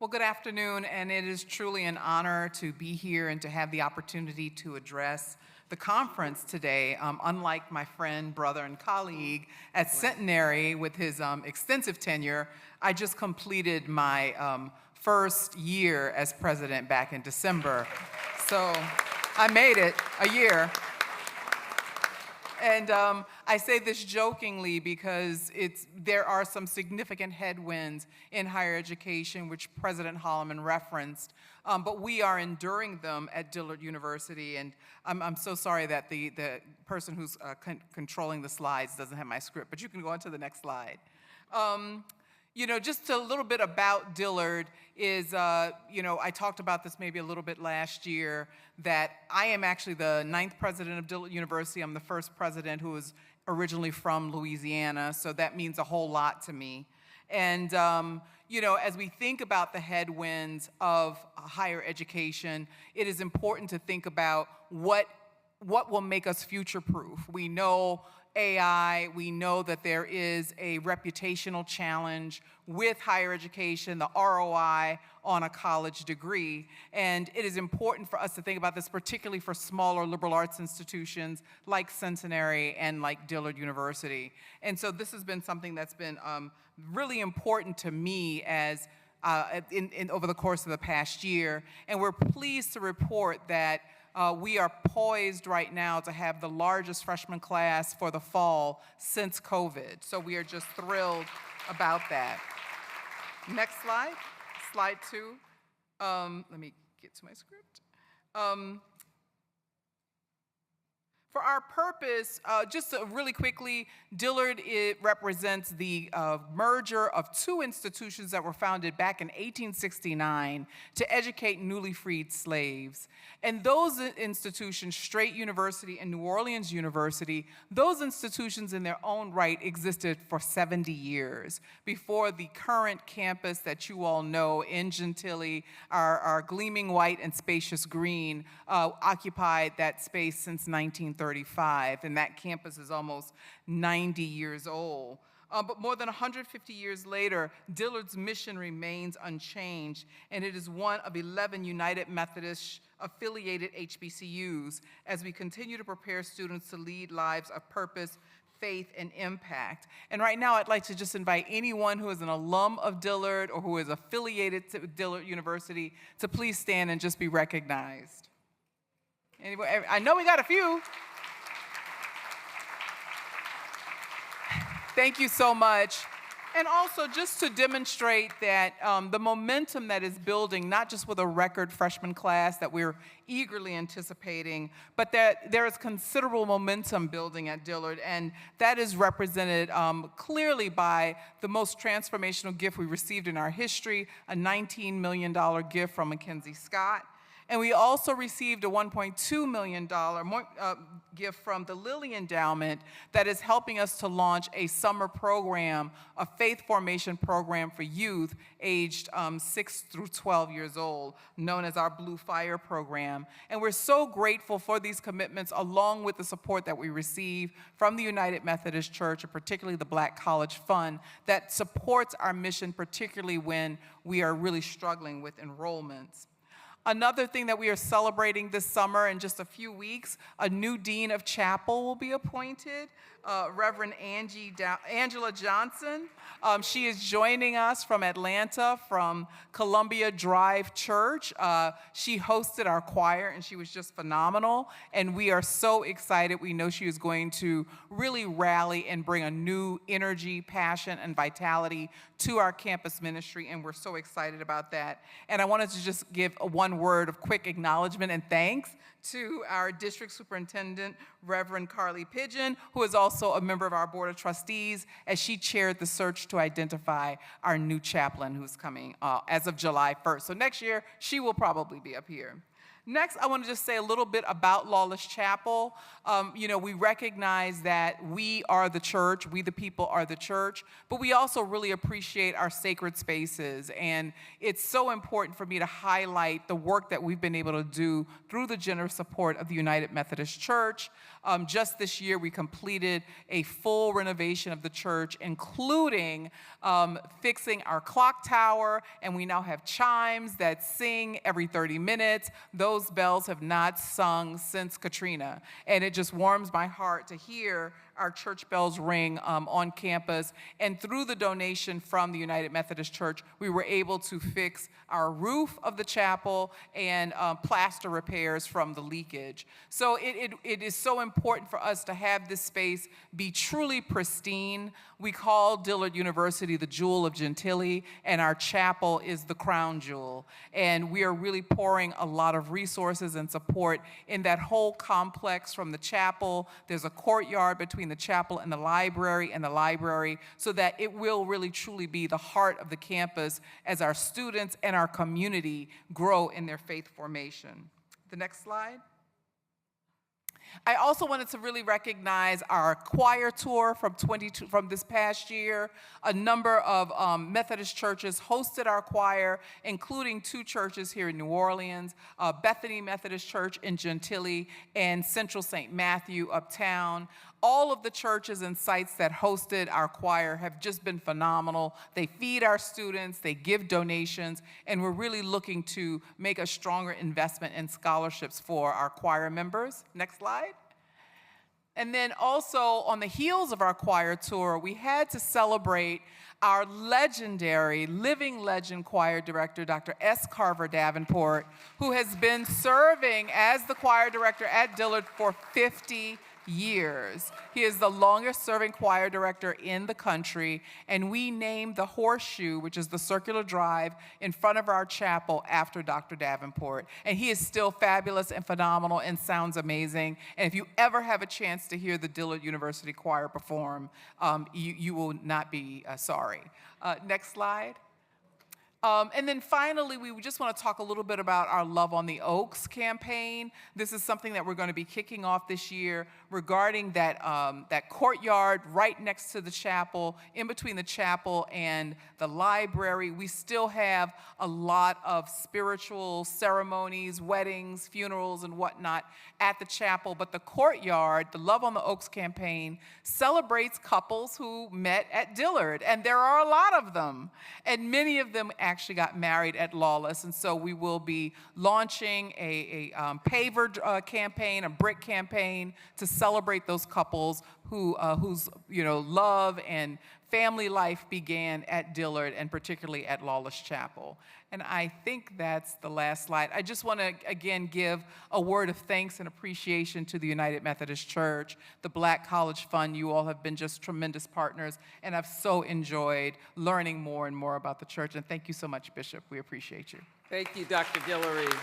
Well, good afternoon, and it is truly an honor to be here and to have the opportunity to address the conference today. Unlike my friend, brother, and colleague at Centenary with his extensive tenure, I just completed my first year as president back in December. So I made it a year. And I say this jokingly because there are some significant headwinds in higher education, which President Holloman referenced, but we are enduring them at Dillard University, and I'm so sorry that the person who's controlling the slides doesn't have my script, but you can go on to the next slide. Just a little bit about Dillard is, I talked about this maybe a little bit last year, that I am actually the 9th president of Dillard University. I'm the first president who was originally from Louisiana, so that means a whole lot to me. And, as we think about the headwinds of higher education, it is important to think about what will make us future-proof. We know AI, we know that there is a reputational challenge with higher education, the ROI on a college degree, and it is important for us to think about this, particularly for smaller liberal arts institutions like Centenary and like Dillard University. And so this has been something that's been really important to me as over the course of the past year, and we're pleased to report that we are poised right now to have the largest freshman class for the fall since COVID. So we are just thrilled about that. Next slide, slide 2. Let me get to my script. For our purpose, just really quickly, Dillard represents the merger of two institutions that were founded back in 1869 to educate newly freed slaves. And those institutions, Straight University and New Orleans University, those institutions in their own right existed for 70 years before the current campus that you all know in Gentilly, our gleaming white and spacious green, occupied that space since 1935, and that campus is almost 90 years old. But more than 150 years later, Dillard's mission remains unchanged, and it is one of 11 United Methodist-affiliated HBCUs as we continue to prepare students to lead lives of purpose, faith, and impact. And right now, I'd like to just invite anyone who is an alum of Dillard or who is affiliated to Dillard University to please stand and just be recognized. Anyway, I know we got a few. Thank you so much. And also, just to demonstrate that the momentum that is building, not just with a record freshman class that we're eagerly anticipating, but that there is considerable momentum building at Dillard, and that is represented clearly by the most transformational gift we received in our history, a $19 million gift from Mackenzie Scott. And we also received a $1.2 million gift from the Lilly Endowment that is helping us to launch a summer program, a faith formation program for youth aged 6 through 12 years old, known as our Blue Fire program. And we're so grateful for these commitments, along with the support that we receive from the United Methodist Church, and particularly the Black College Fund, that supports our mission, particularly when we are really struggling with enrollments. Another thing that we are celebrating this summer in just a few weeks, a new dean of chapel will be appointed, Reverend Angela Johnson. She is joining us from Atlanta, from Columbia Drive Church. She hosted our choir, and she was just phenomenal, and we are so excited. We know she is going to really rally and bring a new energy, passion, and vitality to our campus ministry, and we're so excited about that. And I wanted to just give one word of quick acknowledgement and thanks to our district superintendent, Reverend Carly Pigeon, who is also a member of our board of trustees, as she chaired the search to identify our new chaplain who's coming as of July 1st. So next year, she will probably be up here. Next, I want to just say a little bit about Lawless Chapel. We recognize that we are the church, we the people are the church, but we also really appreciate our sacred spaces. And it's so important for me to highlight the work that we've been able to do through the generous support of the United Methodist Church. Just this year, we completed a full renovation of the church, including fixing our clock tower, and we now have chimes that sing every 30 minutes. Those bells have not sung since Katrina, and it just warms my heart to hear our church bells ring on campus. And through the donation from the United Methodist Church, we were able to fix our roof of the chapel and plaster repairs from the leakage. So it is so important for us to have this space be truly pristine. We call Dillard University the jewel of Gentilly, and our chapel is the crown jewel. And we are really pouring a lot of resources and support in that whole complex from the chapel. There's a courtyard between the chapel and the library, so that it will really truly be the heart of the campus as our students and our community grow in their faith formation. The next slide. I also wanted to really recognize our choir tour from this past year. A number of Methodist churches hosted our choir, including 2 churches here in New Orleans, Bethany Methodist Church in Gentilly and Central St. Matthew uptown. All of the churches and sites that hosted our choir have just been phenomenal. They feed our students, they give donations, and we're really looking to make a stronger investment in scholarships for our choir members. Next slide. And then also on the heels of our choir tour, we had to celebrate our legendary living legend choir director, Dr. S. Carver Davenport, who has been serving as the choir director at Dillard for 50 years. He is the longest serving choir director in the country, and we named the Horseshoe, which is the circular drive in front of our chapel, after Dr. Davenport. And he is still fabulous and phenomenal and sounds amazing. And if you ever have a chance to hear the Dillard University Choir perform, you will not be sorry. Next slide. And then finally, we just want to talk a little bit about our Love on the Oaks campaign. This is something that we're going to be kicking off this year regarding that courtyard right next to the chapel, in between the chapel and the library. We still have a lot of spiritual ceremonies, weddings, funerals, and whatnot at the chapel. But the courtyard, the Love on the Oaks campaign, celebrates couples who met at Dillard. And there are a lot of them. And many of them actually got married at Lawless, and so we will be launching a paver campaign, a brick campaign, to celebrate those couples whose love and family life began at Dillard, and particularly at Lawless Chapel. And I think that's the last slide. I just want to, again, give a word of thanks and appreciation to the United Methodist Church, the Black College Fund. You all have been just tremendous partners, and I've so enjoyed learning more and more about the church. And thank you so much, Bishop. We appreciate you. Thank you, Dr. Guillory.